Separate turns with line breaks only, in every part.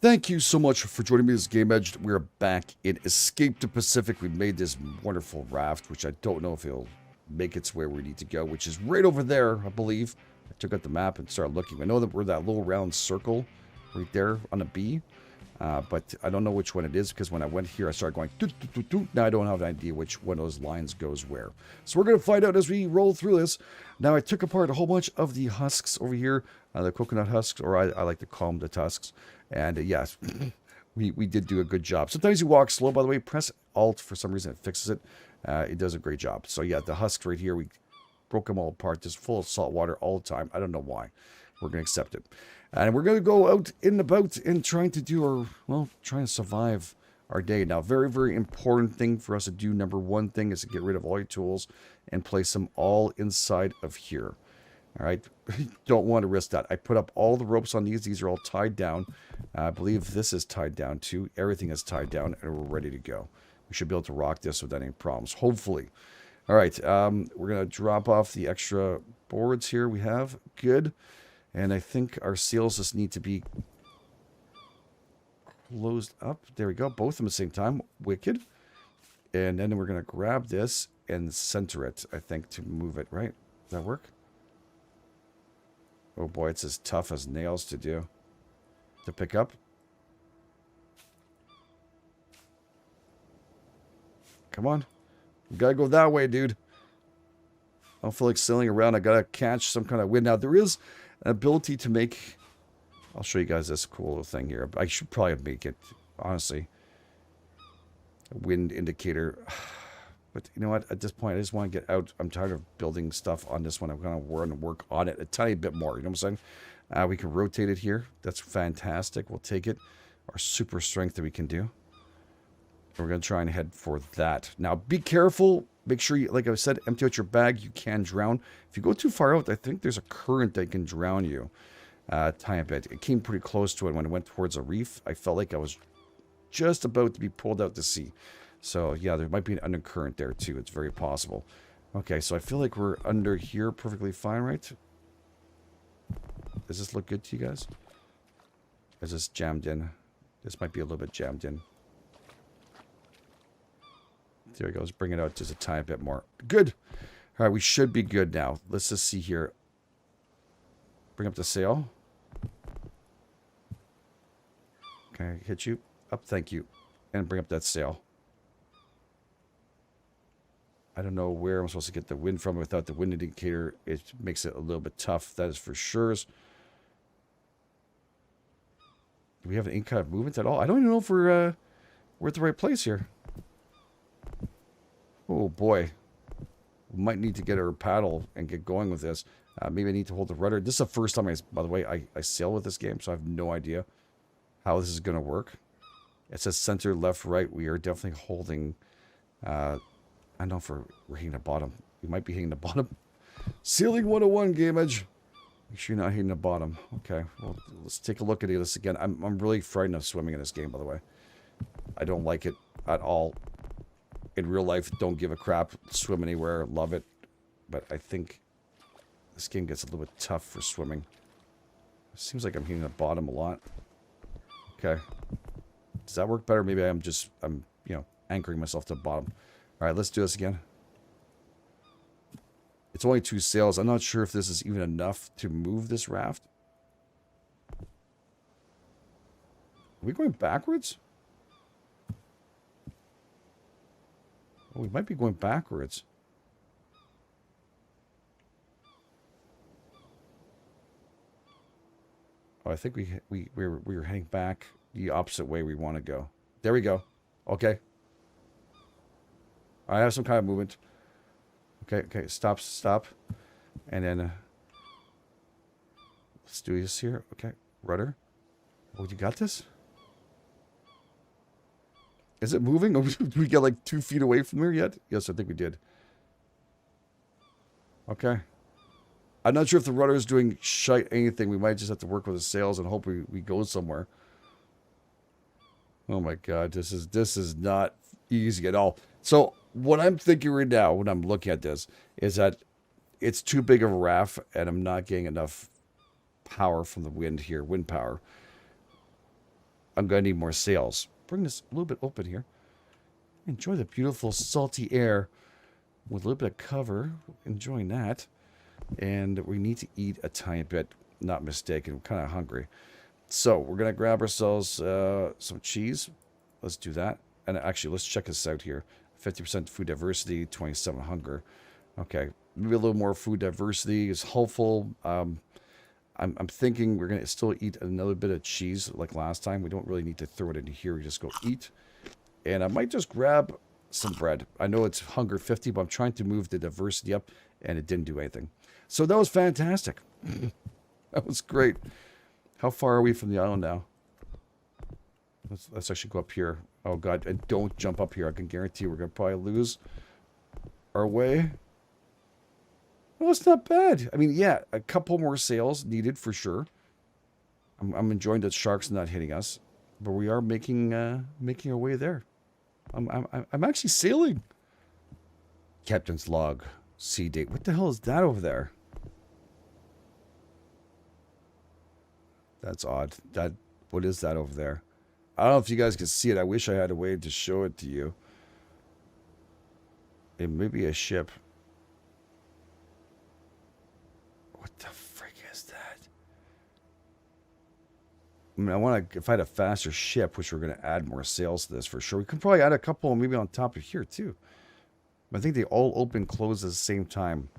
Thank you so much for joining me. This is GameEdged. We're back in Escape to Pacific. We made this wonderful raft, which I don't know if it'll make its way where we need to go, which is right over there, I believe. I took out the map and started looking. I know that we're that little round circle right there on a B, but I don't know which one it is because when I went here, I started going doot, doot, doot, doot. Now I don't have an idea which one of those lines goes where. So we're going to find out as we roll through this. Now I took apart a whole bunch of the husks over here, the coconut husks, or I like to call them the tusks. And yes, we did do a good job. Sometimes you walk slow, by the way. Press Alt for some reason. It fixes it. It does a great job. So yeah, the husks right here, we broke them all apart. Just full of salt water all the time. I don't know why. We're going to accept it. And we're going to go out in the boat and trying to do our, well, trying to survive our day. Now, very, very important thing for us to do. Number one thing is to get rid of all your tools and place them all inside of here. All right, don't want to risk that. I put up all the ropes on these. These are all tied down. I believe this is tied down too. Everything is tied down, and we're ready to go. We should be able to rock this without any problems, hopefully. All right, we're going to drop off the extra boards here we have. Good. And I think our sails just need to be closed up. There we go. Both of them at the same time. Wicked. And then we're going to grab this and center it, I think, to move it, right? Does that work? Oh boy, it's as tough as nails to do. To pick up. Come on. You gotta go that way, dude. I don't feel like sailing around. I gotta catch some kind of wind. Now, there is an ability to make... I'll show you guys this cool little thing here. I should probably make it, honestly. A wind indicator. But you know what? At this point, I just want to get out. I'm tired of building stuff on this one. I'm going to work on it a tiny bit more. You know what I'm saying? We can rotate it here. That's fantastic. We'll take it. Our super strength that we can do. We're going to try and head for that. Now, be careful. Make sure you, like I said, empty out your bag. You can drown. If you go too far out, I think there's a current that can drown you. Tiny bit. It came pretty close to it when it went towards a reef. I felt like I was just about to be pulled out to sea. So, yeah, there might be an undercurrent there, too. It's very possible. Okay, so I feel like we're under here perfectly fine, right? Does this look good to you guys? Is this jammed in? This might be a little bit jammed in. There we go. Let's bring it out just a tiny bit more. Good. All right, we should be good now. Let's just see here. Bring up the sail. Okay, hit you. Up, thank you. And bring up that sail. I don't know where I'm supposed to get the wind from without the wind indicator. It makes it a little bit tough. That is for sure. Do we have any kind of movement at all? I don't even know if we're at the right place here. Oh, boy. We might need to get our paddle and get going with this. Maybe I need to hold the rudder. This is the first time, by the way, I sail with this game, so I have no idea how this is going to work. It says center, left, right. We are definitely holding... I don't know if we're hitting the bottom. We might be hitting the bottom. Sailing 101, GameEdged. Make sure you're not hitting the bottom. Okay, well, let's take a look at this again. I'm really frightened of swimming in this game, by the way. I don't like it at all. In real life, don't give a crap. Swim anywhere, love it. But I think this game gets a little bit tough for swimming. It seems like I'm hitting the bottom a lot. Okay. Does that work better? Maybe I'm you know, anchoring myself to the bottom. All right, let's do this again. It's only 2 sails. I'm not sure if this is even enough to move this raft. Are we going backwards? Oh, we might be going backwards. Oh, I think we were heading back the opposite way we want to go. There we go. Okay. I have some kind of movement. Okay, stop. And then let's do this here. Okay, rudder. Oh, you got this? Is it moving? Did we get like 2 feet away from here yet? Yes, I think we did. Okay. I'm not sure if the rudder is doing shite anything. We might just have to work with the sails and hope we go somewhere. Oh my god, this is not easy at all. So what I'm thinking right now when I'm looking at this is that it's too big of a raft and I'm not getting enough power from the wind here, wind power. I'm going to need more sails. Bring this a little bit open here. Enjoy the beautiful salty air with a little bit of cover. Enjoying that. And we need to eat a tiny bit. Not mistaken. I'm kind of hungry. So we're going to grab ourselves some cheese. Let's do that. And actually, let's check this out here. 50% food diversity, 27 hunger. Okay, maybe a little more food diversity is helpful. I'm thinking we're going to still eat another bit of cheese like last time. We don't really need to throw it into here. We just go eat. And I might just grab some bread. I know it's hunger 50, but I'm trying to move the diversity up, and it didn't do anything. So that was fantastic. That was great. How far are we from the island now? Let's actually go up here. Oh, God. And don't jump up here. I can guarantee we're going to probably lose our way. Well, it's not bad. I mean, yeah, a couple more sails needed for sure. I'm enjoying that sharks not hitting us. But we are making our way there. I'm actually sailing. Captain's log. Sea date. What the hell is that over there? That's odd. What is that over there? I don't know if you guys can see it. I wish I had a way to show it to you. It may be a ship. What the frick is that? I mean, if I had a faster ship, which we're going to add more sails to this for sure. We could probably add a couple maybe on top of here too. I think they all open and close at the same time.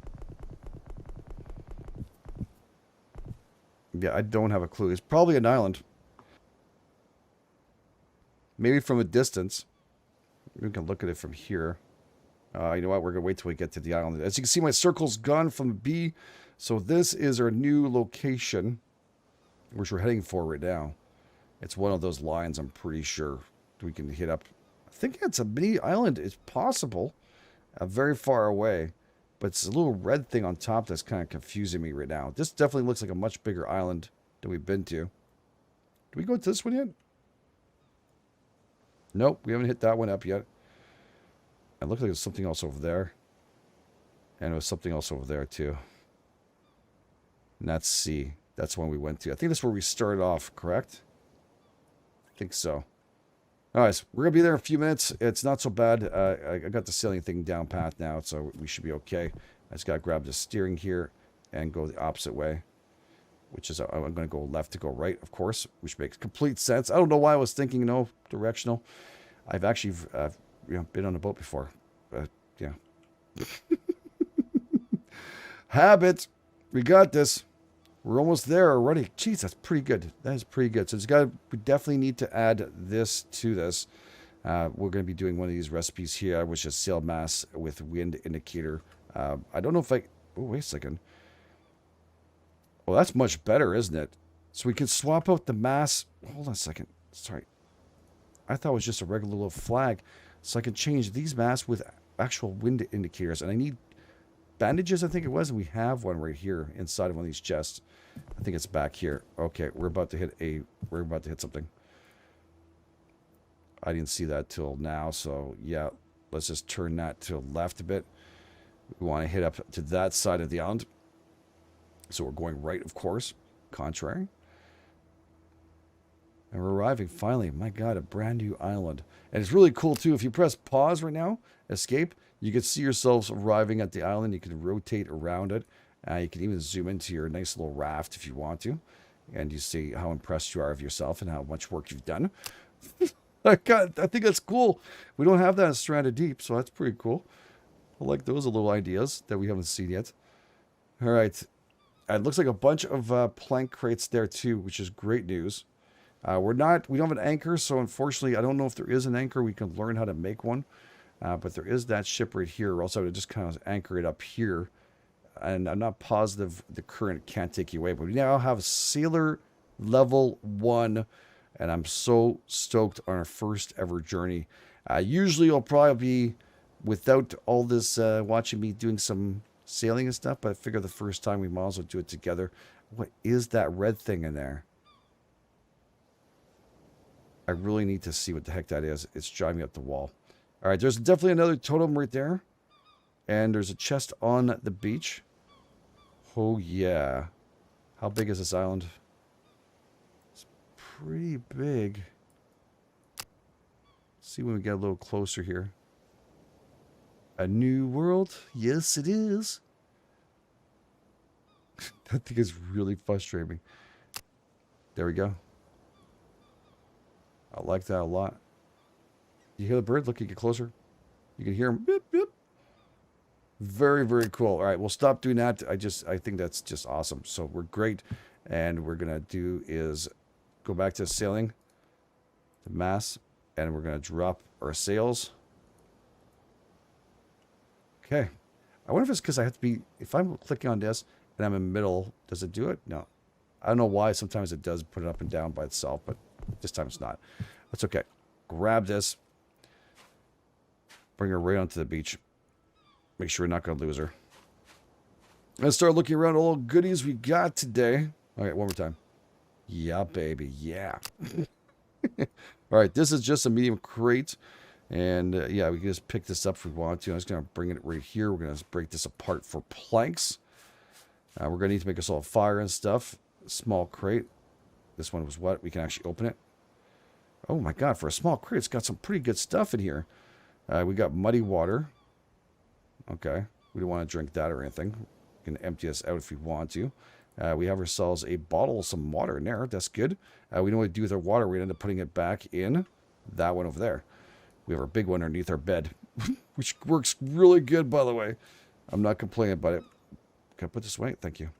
Yeah, I don't have a clue. It's probably an island. Maybe from a distance. We can look at it from here. You know what? We're going to wait till we get to the island. As you can see, my circle's gone from B. So this is our new location, which we're heading for right now. It's one of those lines, I'm pretty sure, we can hit up. I think it's a mini island. It's possible. Very far away. But it's a little red thing on top that's kind of confusing me right now. This definitely looks like a much bigger island than we've been to. Did we go to this one yet? Nope, we haven't hit that one up yet. It looked like there's something else over there. And there was something else over there too. And that's C. That's one we went to. I think that's where we started off, correct? I think so. Alright, so we're going to be there in a few minutes. It's not so bad. I got the sailing thing down pat now, so we should be okay. I just got to grab the steering here and go the opposite way. Which is, I'm going to go left to go right, of course, which makes complete sense. I don't know why I was thinking no directional. I've actually been on a boat before. Yeah. Habit. We got this. We're almost there already. Jeez, that's pretty good. That is pretty good. So we definitely need to add this to this. We're going to be doing one of these recipes here, which is sail mass with wind indicator. I don't know if oh, wait a second. Well, that's much better, isn't it? So we can swap out the mass. Hold on a second. Sorry. I thought it was just a regular little flag. So I can change these masts with actual wind indicators. And I need bandages, I think it was. And we have one right here inside of one of these chests. I think it's back here. Okay, we're about to hit something. I didn't see that till now. So yeah, let's just turn that to the left a bit. We want to hit up to that side of the island. So we're going right, of course. Contrary. And we're arriving finally. My God, a brand new island. And it's really cool too. If you press pause right now, escape, you can see yourselves arriving at the island. You can rotate around it. You can even zoom into your nice little raft if you want to. And you see how impressed you are of yourself and how much work you've done. I think that's cool. We don't have that in Stranded Deep, so that's pretty cool. I like those little ideas that we haven't seen yet. All right. It looks like a bunch of plank crates there too, which is great news. We don't have an anchor, so unfortunately, I don't know if there is an anchor. We can learn how to make one. But there is that ship right here, or else I would just kind of anchor it up here. And I'm not positive the current can't take you away, but we now have Sailor Level 1, and I'm so stoked on our first ever journey. Usually I'll probably be without all this watching me doing some sailing and stuff, but I figure the first time we might as well do it together. What is that red thing in there? I really need to see what the heck that is. It's driving up the wall. All right, there's definitely another totem right there. And there's a chest on the beach. Oh, yeah. How big is this island? It's pretty big. See when we get a little closer here. A new world? Yes, it is. That thing is really frustrating me. There we go. I like that a lot. You hear the bird? Look, you get closer. You can hear him. Beep, beep. Very, very cool. All right, we'll stop doing that. I think that's just awesome. So we're great. And we're going to do is go back to sailing, the mass, and we're going to drop our sails. Okay. I wonder if it's because I have to be, if I'm clicking on this and I'm in the middle, does it do it? No. I don't know why. Sometimes it does put it up and down by itself, but this time it's not. That's okay. Grab this. Bring her right onto the beach. Make sure we're not going to lose her. Let's start looking around all the goodies we got today. All right, one more time. Yeah, baby. Yeah. All right, this is just a medium crate. And yeah, we can just pick this up if we want to. I'm just going to bring it right here. We're going to break this apart for planks. We're going to need to make us all a fire and stuff. Small crate. This one was what? We can actually open it. Oh my God, for a small crate, it's got some pretty good stuff in here. We got muddy water. Okay, we don't want to drink that or anything. We can empty this out if we want to. We have ourselves a bottle of some water in there. That's good. We know what to do with our water. We end up putting it back in that one over there. We have our big one underneath our bed, which works really good, by the way. I'm not complaining about it. Can I put this away? Thank you.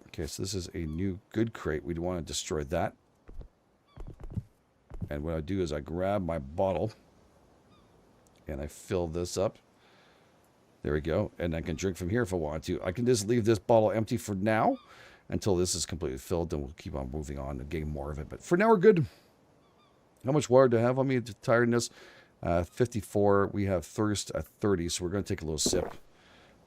Okay, so this is a new good crate. We don't want to destroy that. And what I do is I grab my bottle and I fill this up. There we go. And I can drink from here if I want to. I can just leave this bottle empty for now until this is completely filled. Then we'll keep on moving on and getting more of it. But for now, we're good. How much water do I have on me? Tiredness, 54. We have thirst at 30. So we're going to take a little sip.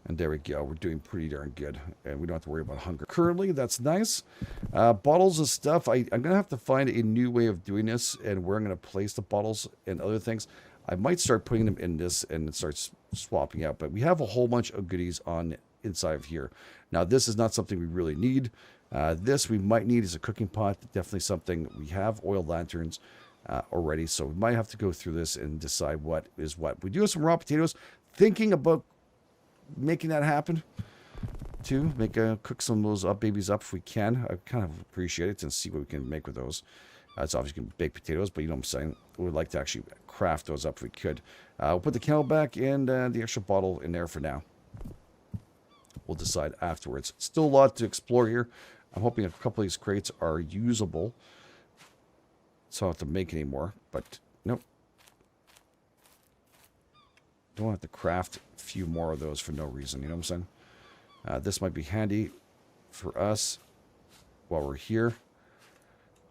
And there we go. We're doing pretty darn good. And we don't have to worry about hunger. Currently, that's nice. Bottles of stuff. I'm going to have to find a new way of doing this and where I'm going to place the bottles and other things. I might start putting them in this and start swapping out. But we have a whole bunch of goodies on inside of here. Now, this is not something we really need. This we might need as a cooking pot. Definitely something. We have oil lanterns already. So we might have to go through this and decide what is what. We do have some raw potatoes. Thinking about making that happen too. Cook some of those babies up if we can. I kind of appreciate it and see what we can make with those. It's obviously going to be baked potatoes, but you know what I'm saying. We would like to actually craft those up if we could. We'll put the kettle back and the extra bottle in there for now. We'll decide afterwards. Still a lot to explore here. I'm hoping a couple of these crates are usable, so I don't have to make any more, but nope. Don't have to craft a few more of those for no reason, you know what I'm saying? This might be handy for us while we're here.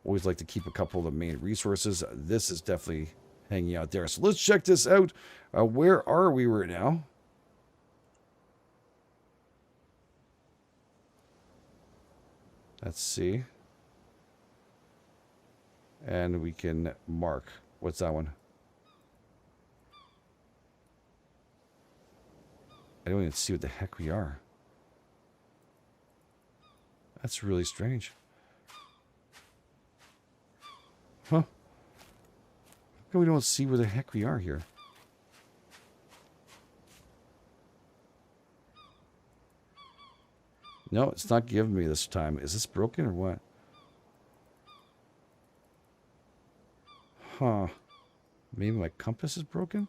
Always like to keep a couple of the main resources. This is definitely hanging out there. So let's check this out. Where are we right now? Let's see. And we can mark. What's that one? I don't even see what the heck we are. That's really strange. Huh? How come we don't see where the heck we are here? No, it's not giving me this time. Is this broken or what? Huh. Maybe my compass is broken?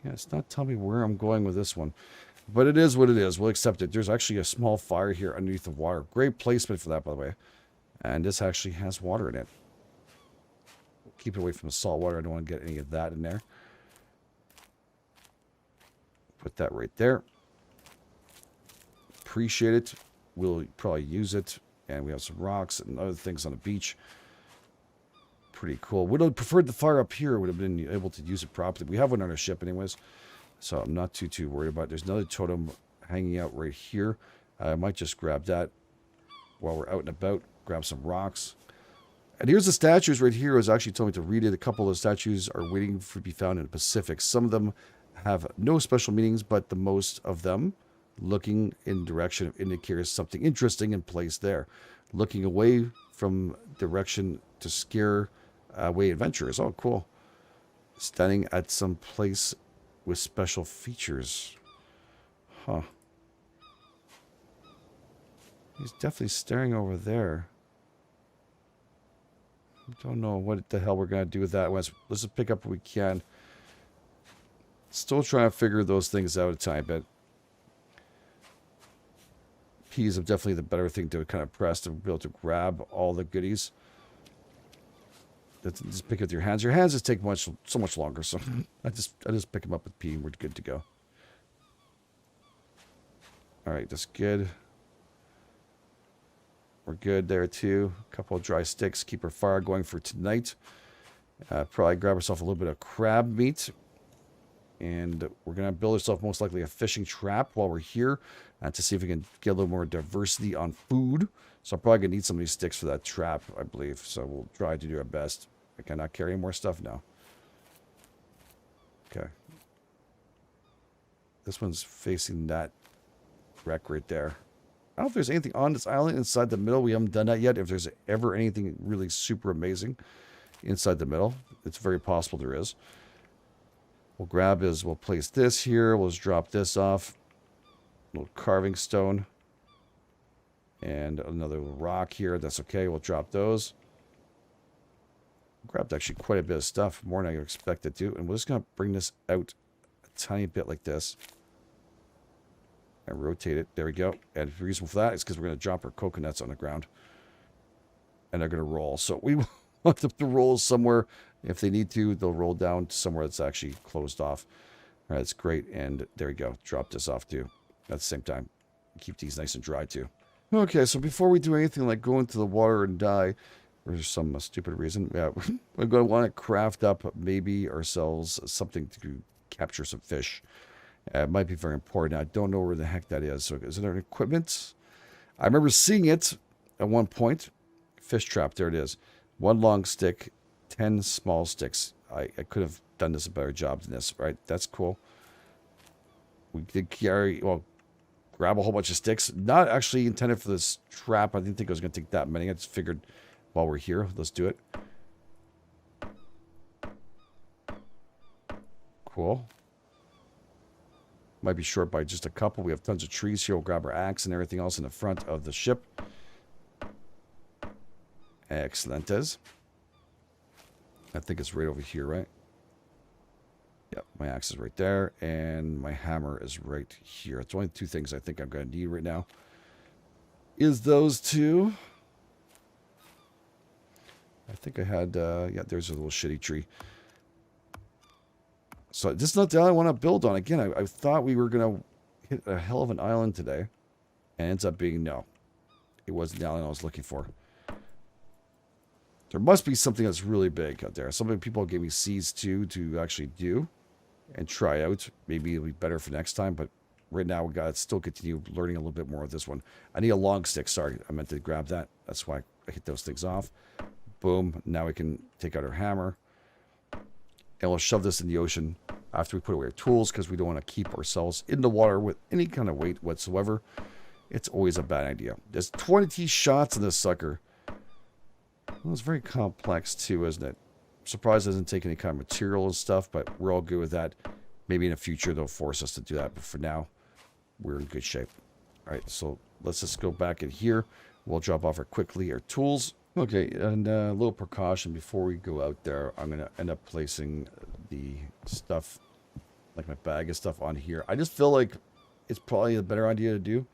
Yeah, it's not telling me where I'm going with this one. But it is what it is. We'll accept it. There's actually a small fire here underneath the water. Great placement for that, by the way. And this actually has water in it. Keep it away from the salt water. I don't want to get any of that in there. Put that right there. Appreciate it. We'll probably use it. And we have some rocks and other things on the beach. Pretty cool. Would have preferred the fire up here. Would have been able to use it properly. We have one on our ship anyways. So I'm not too worried about it. There's another totem hanging out right here. I might just grab that while we're out and about. Grab some rocks. And here's the statues right here. It was actually told me to read it. A couple of the statues are waiting to be found in the Pacific. Some of them have no special meanings, but the most of them looking in direction of indicators something interesting in place there. Looking away from direction to scare away adventurers. Oh, cool. Standing at some place with special features. Huh. He's definitely staring over there. Don't know what the hell we're going to do with that. Let's just pick up what we can. Still trying to figure those things out a tiny bit. P's are definitely the better thing to kind of press to be able to grab all the goodies. Just pick it with your hands. Your hands just take so much longer. So I just pick them up with P and we're good to go. All right, that's good. We're good there too. A couple of dry sticks. Keep our fire going for tonight. Probably grab ourselves a little bit of crab meat. And we're going to build ourselves most likely a fishing trap while we're here to see if we can get a little more diversity on food. So I'm probably going to need some of these sticks for that trap, I believe. So we'll try to do our best. I cannot carry any more stuff now. Okay. This one's facing that wreck right there. I don't know if there's anything on this island inside the middle. We haven't done that yet. If there's ever anything really super amazing inside the middle, it's very possible there is. We'll place this here. We'll just drop this off. A little carving stone. And another little rock here. That's okay. We'll drop those. Grabbed actually quite a bit of stuff. More than I expected to. And we're just going to bring this out a tiny bit like this. And rotate it. There we go. And the reason for that is because we're going to drop our coconuts on the ground. And they're going to roll. So we want them to roll somewhere. If they need to, they'll roll down to somewhere that's actually closed off. All right, that's great. And there we go. Drop this off too. At the same time. Keep these nice and dry too. Okay, so before we do anything like go into the water and die, for some stupid reason, yeah, we're going to want to craft up maybe ourselves something to capture some fish. It might be very important. I don't know where the heck that is. So is there an equipment? I remember seeing it at one point. Fish trap, there it is. One long stick, 10 small sticks. I could have done this a better job than this, right? That's cool. We did carry, well, grab a whole bunch of sticks. Not actually intended for this trap. I didn't think I was going to take that many. I just figured while we're here, let's do it. Cool. Might be short by just a couple. We have tons of trees here. We'll grab our axe and everything else in the front of the ship. Excellent. I think it's right over here, right? Yep, my axe is right there, and my hammer is right here. It's only two things I think I'm going to need right now. Is those two? I think I had, yeah, there's a little shitty tree. So this is not the island I want to build on. Again, I thought we were going to hit a hell of an island today. And it ends up being no. It wasn't the island I was looking for. There must be something that's really big out there. Some people gave me seeds too to actually do and try out. Maybe it'll be better for next time. But right now we got to still continue learning a little bit more of this one. I need a long stick. Sorry, I meant to grab that. That's why I hit those things off. Boom. Now we can take out our hammer. And we'll shove this in the ocean after we put away our tools because we don't want to keep ourselves in the water with any kind of weight whatsoever. It's always a bad idea. There's 20 shots in this sucker. Well, it's very complex too, isn't it? I'm surprised it doesn't take any kind of material and stuff, but we're all good with that. Maybe in the future they'll force us to do that, but for now, we're in good shape. All right, so let's just go back in here. We'll drop off quickly our tools. Okay, and a little precaution before we go out there. I'm going to end up placing the stuff, like my bag of stuff on here. I just feel like it's probably a better idea to do.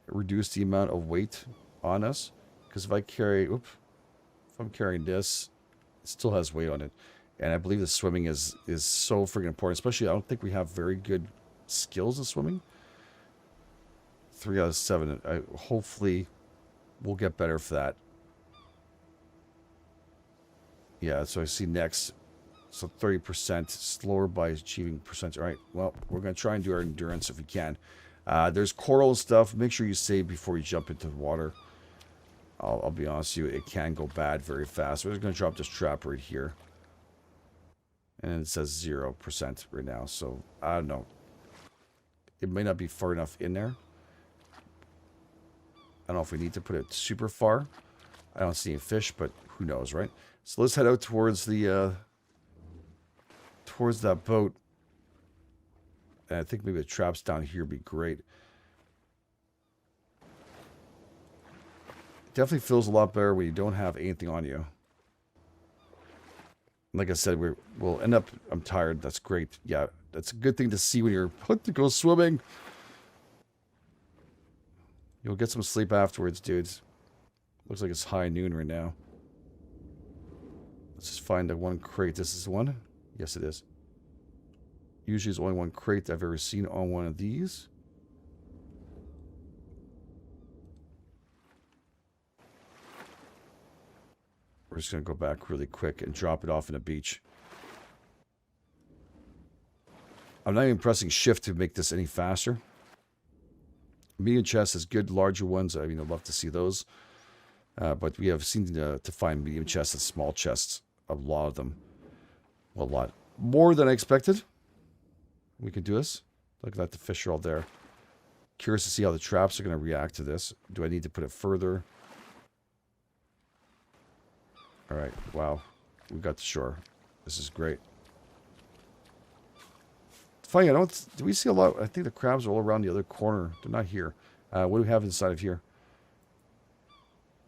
Reduce the amount of weight on us. Because if I carry, if I'm carrying this, it still has weight on it. And I believe the swimming is so freaking important. Especially, I don't think we have very good skills in swimming. 3 out of 7. Hopefully, we'll get better for that. Yeah, so I see next. So 30% slower by achieving percent. All right, well, we're going to try and do our endurance if we can. There's coral and stuff. Make sure you save before you jump into the water. I'll be honest with you, it can go bad very fast. We're just going to drop this trap right here. And it says 0% right now. So, I don't know. It may not be far enough in there. I don't know if we need to put it super far. I don't see any fish, but who knows, right? So let's head out towards the towards that boat. And I think maybe the traps down here would be great. It definitely feels a lot better when you don't have anything on you. Like I said, we'll end up... I'm tired. That's great. Yeah, that's a good thing to see when you're put to go swimming. You'll get some sleep afterwards, dudes. Looks like it's high noon right now. Let's just find the one crate. This is one? Yes, it is. Usually it's only one crate I've ever seen on one of these. We're just going to go back really quick and drop it off in a beach. I'm not even pressing shift to make this any faster. Medium chest is good. Larger ones, I mean, I'd love to see those. But we have seen to find medium chests and small chests. A lot of them. Well, a lot. More than I expected. We can do this. Look at that, the fish are all there. Curious to see how the traps are going to react to this. Do I need to put it further? Alright, wow. We got to shore. This is great. It's funny, do we see a lot? I think the crabs are all around the other corner. They're not here. What do we have inside of here?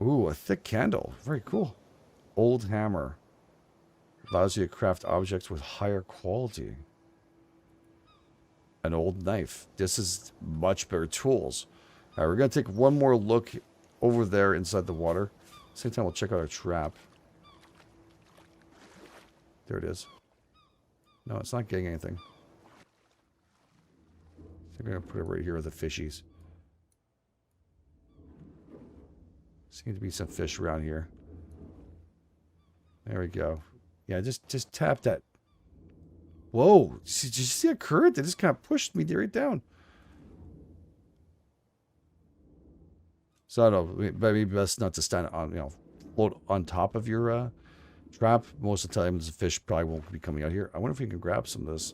Ooh, a thick candle. Very cool. Old hammer. Allows you to craft objects with higher quality. An old knife. This is much better tools. Alright, we're going to take one more look over there inside the water. Same time, we'll check out our trap. There it is. No, it's not getting anything. I'm going to put it right here with the fishies. Seems to be some fish around here. There we go. Yeah, just tap that. Whoa! Did you see a current? That just kind of pushed me right down. So I don't know. Maybe best not to stand on, float on top of your trap. Most of the time, the fish probably won't be coming out here. I wonder if we can grab some of this.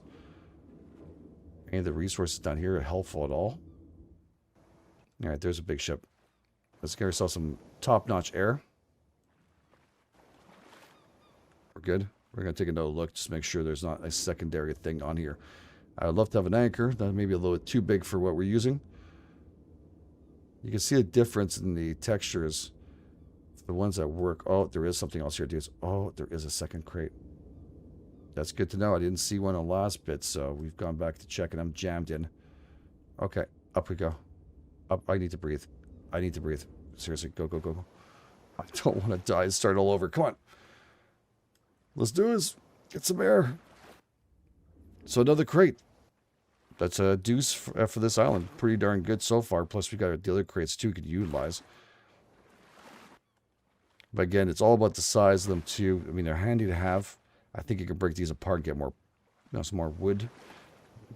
Any of the resources down here are helpful at all. All right, there's a big ship. Let's get ourselves some top-notch air. We're good. We're going to take another look just to make sure there's not a secondary thing on here. I'd love to have an anchor. That may be a little bit too big for what we're using. You can see a difference in the textures. The ones that work. Oh, there is something else here, dudes. Oh, there is a second crate. That's good to know. I didn't see one on the last bit, so we've gone back to check and I'm jammed in. Okay, up we go. Up. I need to breathe. I need to breathe. Seriously, go, go, go, go. I don't want to die and start all over. Come on. Let's do this. Get some air. So another crate. That's a deuce for this island. Pretty darn good so far. Plus we got the other crates too we could utilize. But again, it's all about the size of them too. I mean, they're handy to have. I think you can break these apart and get more, some more wood,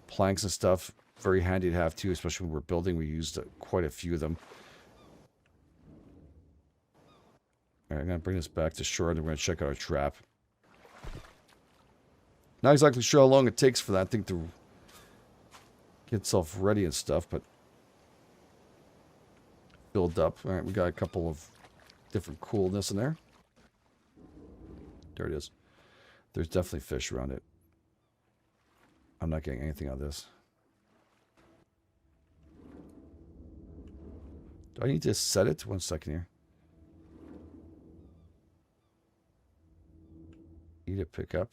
planks and stuff. Very handy to have too, especially when we're building. We used quite a few of them. All right, I'm going to bring this back to shore and we're going to check out our trap. Not exactly sure how long it takes for that thing to get itself ready and stuff, but build up. All right, we got a couple of different coolness in there. There it is. There's definitely fish around it. I'm not getting anything out of this. Do I need to set it? 1 second here. Need to pick up.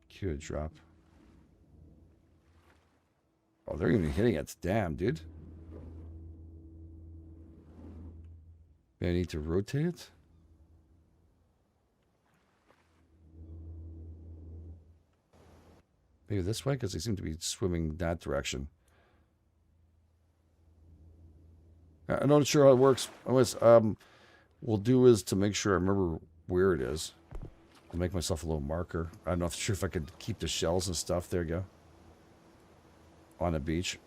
Q to drop. Oh, they're even hitting it. Damn, dude. Maybe I need to rotate it. Maybe this way, because they seem to be swimming that direction. I'm not sure how it works. Unless, we'll do is to make sure I remember where it is. I'll make myself a little marker. I'm not sure if I could keep the shells and stuff. There you go. On the beach.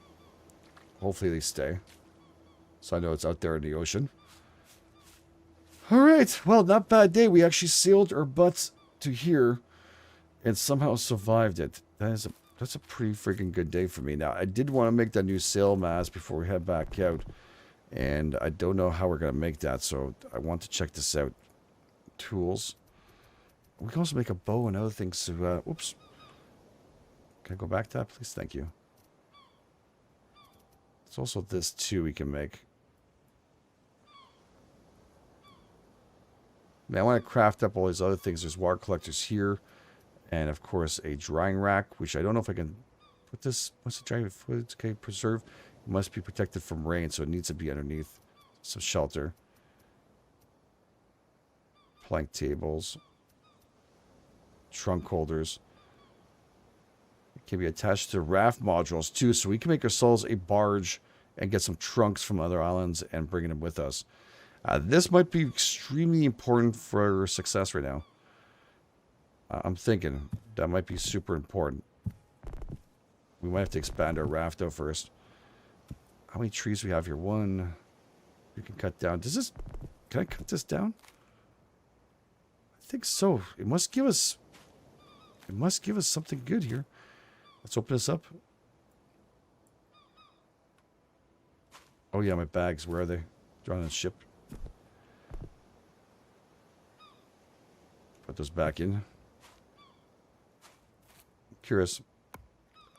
Hopefully they stay. So I know it's out there in the ocean. Alright, well, not bad day. We actually sailed our butts to here and somehow survived it. That's a pretty freaking good day for me. Now, I did want to make that new sail mast before we head back out. And I don't know how we're going to make that, so I want to check this out. Tools. We can also make a bow and other things. So, whoops. Can I go back to that, please? Thank you. There's also this, too, we can make. Now, I want to craft up all these other things. There's water collectors here. And, of course, a drying rack, which I don't know if I can put this. What's the drying food? Okay, preserve. It must be protected from rain, so it needs to be underneath some shelter. Plank tables. Trunk holders. It can be attached to raft modules, too, so we can make ourselves a barge and get some trunks from other islands and bring them with us. This might be extremely important for success right now. I'm thinking that might be super important. We might have to expand our raft, though, first. How many trees do we have here? One. You can cut down. Does this... Can I cut this down? I think so. It must give us... It must give us something good here. Let's open this up. Oh, yeah, my bags. Where are they? They're on the ship. Put those back in. Curious.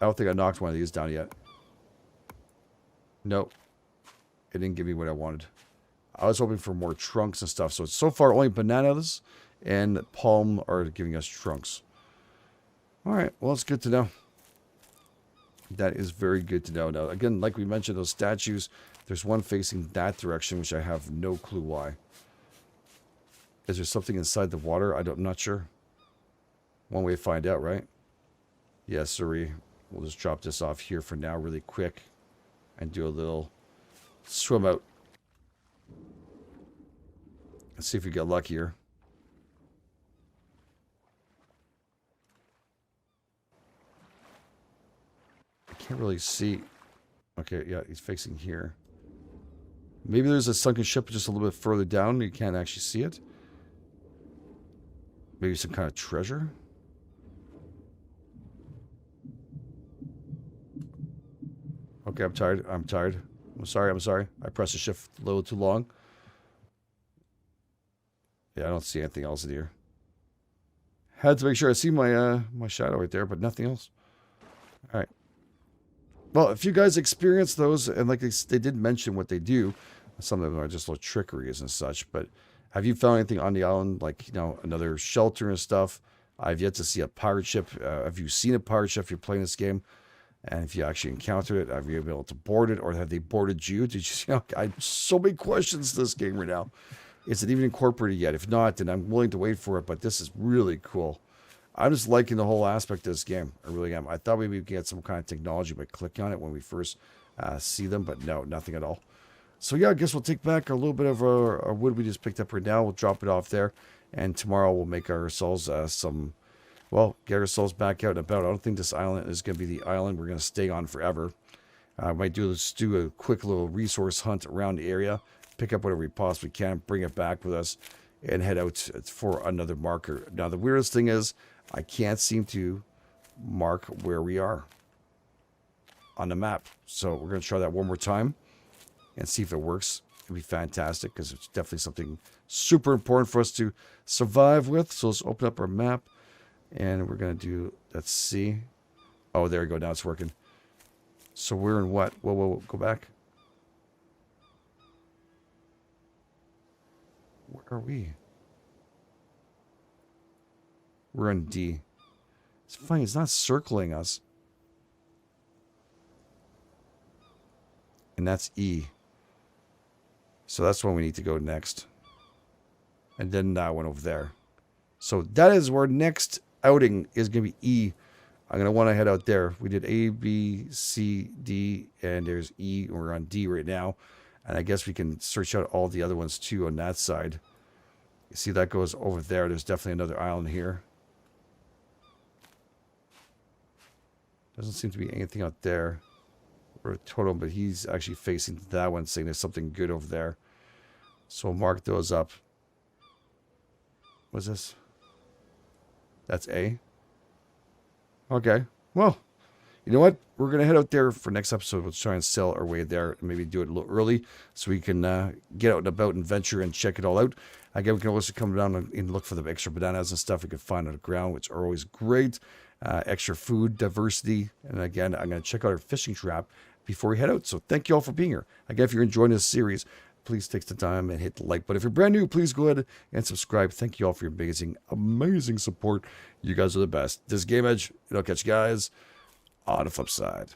I don't think I knocked one of these down yet. Nope. It didn't give me what I wanted. I was hoping for more trunks and stuff. So far, only bananas and palm are giving us trunks. All right. Well, it's good to know. That is very good to know. Now, again, like we mentioned, those statues, there's one facing that direction, which I have no clue why. Is there something inside the water? I'm not sure. One way to find out, right? Yes, sorry. We'll just drop this off here for now really quick and do a little swim out. Let's see if we get luckier. I can't really see. Okay, yeah, he's facing here. Maybe there's a sunken ship just a little bit further down. You can't actually see it. Maybe some kind of treasure. Okay, I'm tired. I'm tired. I'm sorry. I pressed the shift a little too long. Yeah, I don't see anything else in here. Had to make sure I see my my shadow right there, but nothing else. All right. Well, if you guys experience those, and like they did mention what they do, some of them are just little trickeries and such, but have you found anything on the island, like, you know, another shelter and stuff? I've yet to see a pirate ship. Have you seen a pirate ship if you're playing this game? And if you actually encountered it, have you been able to board it, or have they boarded you? Did you see? I have so many questions to this game right now. Is it even incorporated yet? If not, then I'm willing to wait for it, but this is really cool. I'm just liking the whole aspect of this game. I really am. I thought maybe we'd get some kind of technology by clicking on it when we first see them, but no, nothing at all. So yeah, I guess we'll take back a little bit of our wood we just picked up right now. We'll drop it off there, and tomorrow we'll make ourselves get ourselves back out and about. I don't think this island is going to be the island we're going to stay on forever. I might do a quick little resource hunt around the area, pick up whatever we possibly can, bring it back with us, and head out for another marker. Now, the weirdest thing is I can't seem to mark where we are on the map. So we're going to try that one more time and see if it works. It'll be fantastic because it's definitely something super important for us to survive with. So let's open up our map, and we're going to do, let's see. Oh, there we go. Now it's working. So we're in what? Whoa, go back. Where are we? We're in D. It's funny, it's not circling us. And that's E. So that's when we need to go next. And then that one over there. So that is where next outing is going to be E. I'm going to want to head out there. We did A, B, C, D, and there's E. We're on D right now. And I guess we can search out all the other ones too on that side. You see that goes over there. There's definitely another island here. Doesn't seem to be anything out there. Or a totem, but he's actually facing that one, saying there's something good over there. So we'll mark those up. What's this? That's A. Okay. Well, You know what? We're going to head out there for next episode. We'll try and sell our way there and maybe do it a little early so we can get out and about and venture and check it all out. Again, we can also come down and look for the extra bananas and stuff we can find on the ground, which are always great. Extra food diversity. And again, I'm going to check out our fishing trap before we head out. So thank you all for being here. Again, if you're enjoying this series, please take the time and hit the like button. If you're brand new, please go ahead and subscribe. Thank you all for your amazing, amazing support. You guys are the best. This is GameEdged, and I'll catch you guys on the flip side.